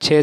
6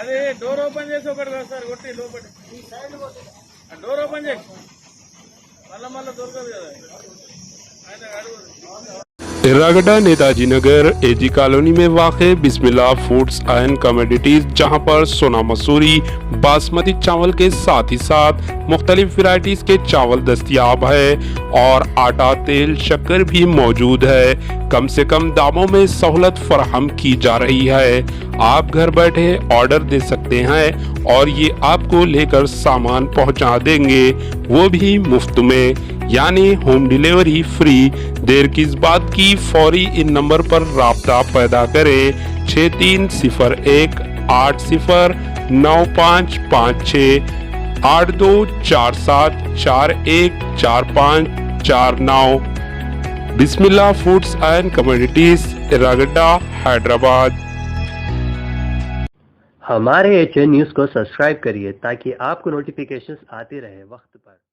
అదే door open చేసి ఒకటి సార్ కొట్టి లోపలి డోర్ ఓపెన్ చేసి మళ్ళా దొరకదు కదా ఆయన అడుగు। एर्रागड्डा नेताजी नगर AG कॉलोनी में वाक़े बिस्मिल्लाह फूड्स एंड कमोडिटीज़, जहां पर सोना मसूरी बासमती चावल के साथ ही साथ मुख्तलिफ वैरायटीज़ के चावल दस्तयाब है और आटा, तेल, शक्कर भी मौजूद है। कम से कम दामों में सहूलत फराहम की जा रही है। आप घर बैठे ऑर्डर दे सकते हैं और ये आपको लेकर सामान पहुंचा देंगे, वो भी मुफ्त में, यानी होम डिलीवरी फ्री। देर किस बात की, फौरी इन नंबर पर राब्ता पैदा करें 6301 80 9556 8247 414549। बिस्मिल्लाह foods and commodities, Erragadda, Hyderabad. हमारे AHN न्यूज़ को सब्सक्राइब करिए ताकि आपको नोटिफिकेशंस आते रहे वक्त पर।